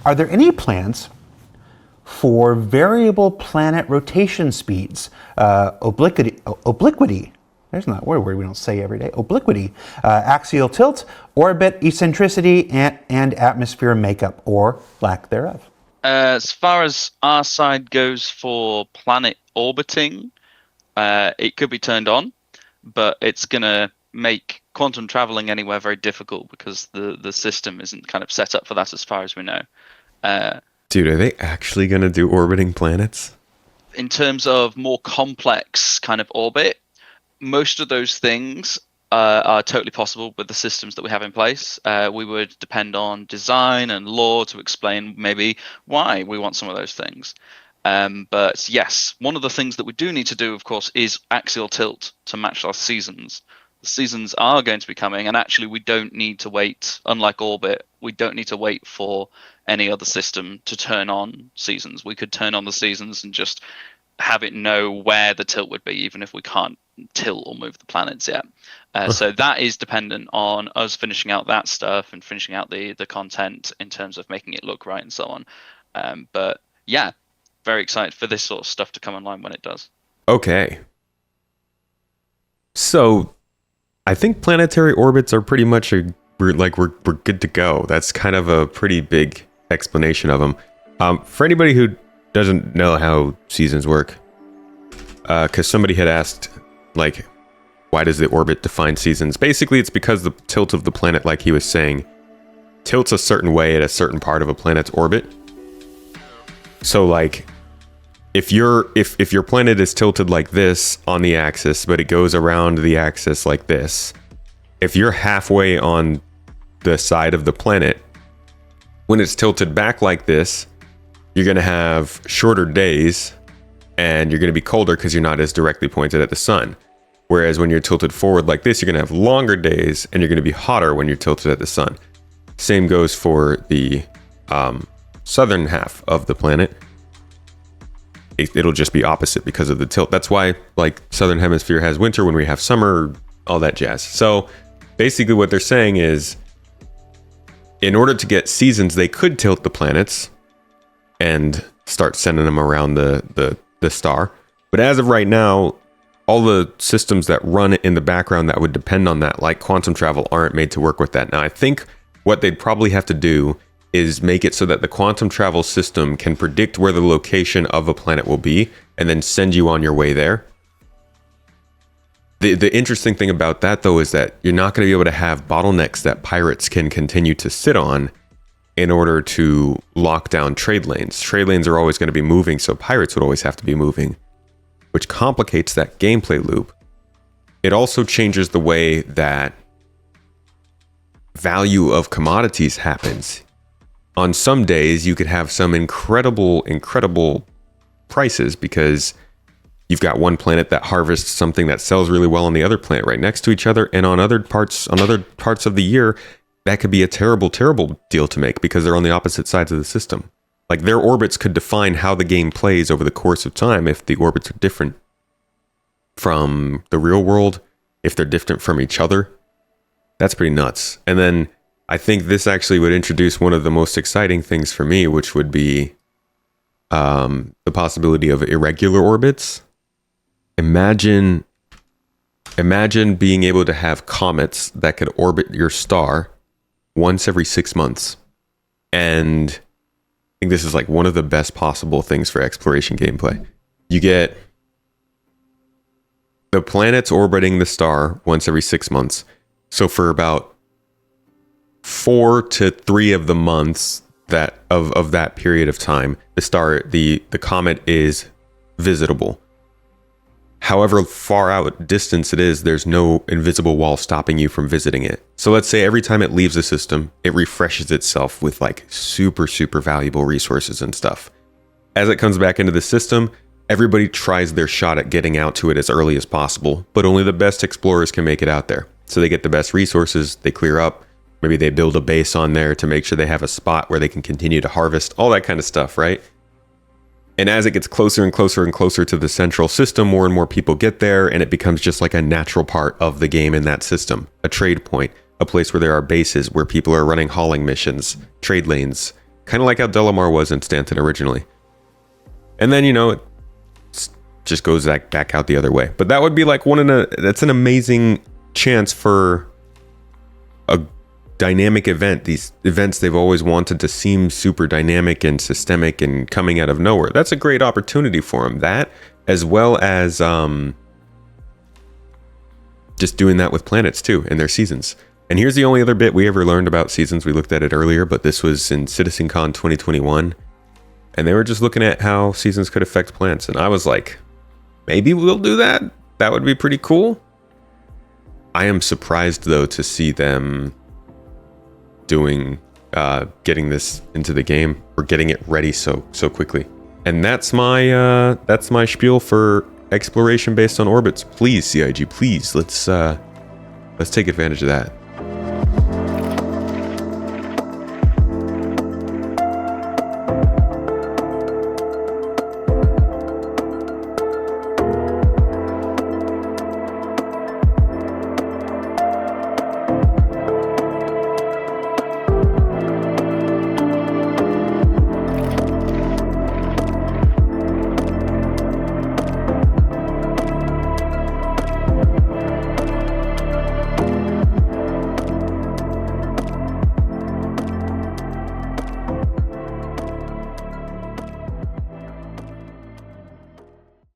Are there any plans for variable planet rotation speeds, obliquity? There's not a word we don't say every day. Obliquity, axial tilt, orbit eccentricity, and atmosphere makeup, or lack thereof. As far as our side goes for planet orbiting, it could be turned on, but it's going to make quantum traveling anywhere very difficult because the system isn't kind of set up for that as far as we know. Dude, are they actually going to do orbiting planets? In terms of more complex kind of orbit, most of those things are totally possible with the systems that we have in place. We would depend on design and law to explain maybe why we want some of those things. But yes, one of the things that we do need to do, of course, is axial tilt to match our seasons. The seasons are going to be coming, and actually we don't need to wait, unlike orbit, we don't need to wait for any other system to turn on seasons. We could turn on the seasons and just have it know where the tilt would be, even if we can't tilt or move the planets yet. So that is dependent on us finishing out that stuff and finishing out the content in terms of making it look right and so on. But yeah, very excited for this sort of stuff to come online when it does. Okay. So I think planetary orbits are pretty much we're good to go. That's kind of a pretty big explanation of them. For anybody who doesn't know how seasons work, because somebody had asked, like, why does the orbit define seasons? Basically, it's because the tilt of the planet, like he was saying, tilts a certain way at a certain part of a planet's orbit. So, like, if your planet is tilted like this on the axis, but it goes around the axis like this, if you're halfway on the side of the planet, when it's tilted back like this, you're going to have shorter days and you're going to be colder because you're not as directly pointed at the sun. Whereas when you're tilted forward like this, you're going to have longer days and you're going to be hotter when you're tilted at the sun. Same goes for the southern half of the planet. It'll just be opposite because of the tilt. That's why, like, southern hemisphere has winter when we have summer, all that jazz. So basically what they're saying is, in order to get seasons, they could tilt the planets and start sending them around the star. But as of right now, all the systems that run in the background that would depend on that, like quantum travel, aren't made to work with that. Now, I think what they'd probably have to do is make it so that the quantum travel system can predict where the location of a planet will be and then send you on your way there. The interesting thing about that, though, is that you're not going to be able to have bottlenecks that pirates can continue to sit on in order to lock down trade lanes. Trade lanes are always going to be moving, so pirates would always have to be moving, which complicates that gameplay loop. It also changes the way that value of commodities happens. On some days, you could have some incredible prices because you've got one planet that harvests something that sells really well on the other planet right next to each other, and on other parts of the year, that could be a terrible deal to make because they're on the opposite sides of the system. Like, their orbits could define how the game plays over the course of time if the orbits are different from the real world, if they're different from each other. That's pretty nuts. And then I think this actually would introduce one of the most exciting things for me, which would be the possibility of irregular orbits. Imagine being able to have comets that could orbit your star once every 6 months. And I think this is like one of the best possible things for exploration gameplay. You get the planets orbiting the star once every 6 months. So for about 4 to 3 of the months that of that period of time, the comet is visitable. However far out distance it is, there's no invisible wall stopping you from visiting it. So let's say every time it leaves the system, it refreshes itself with like super valuable resources and stuff. As it comes back into the system, everybody tries their shot at getting out to it as early as possible, but only the best explorers can make it out there. So they get the best resources, they clear up, maybe they build a base on there to make sure they have a spot where they can continue to harvest, all that kind of stuff, right? And as it gets closer and closer to the central system, more and more people get there, and it becomes just like a natural part of the game in that system. A trade point, a place where there are bases, where people are running hauling missions, trade lanes, kind of like how Delamar was in Stanton originally. And then, it just goes back out the other way. But that would be like that's an amazing chance for a dynamic event. These events they've always wanted to seem super dynamic and systemic and coming out of nowhere. That's a great opportunity for them. That, as well as just doing that with planets too in their seasons. And here's the only other bit we ever learned about seasons. We looked at it earlier, but this was in CitizenCon 2021. And they were just looking at how seasons could affect planets. And I was like, maybe we'll do that. That would be pretty cool. I am surprised though to see them doing getting this into the game or getting it ready so quickly. And that's my spiel for exploration based on orbits. Please, CIG, please let's take advantage of that.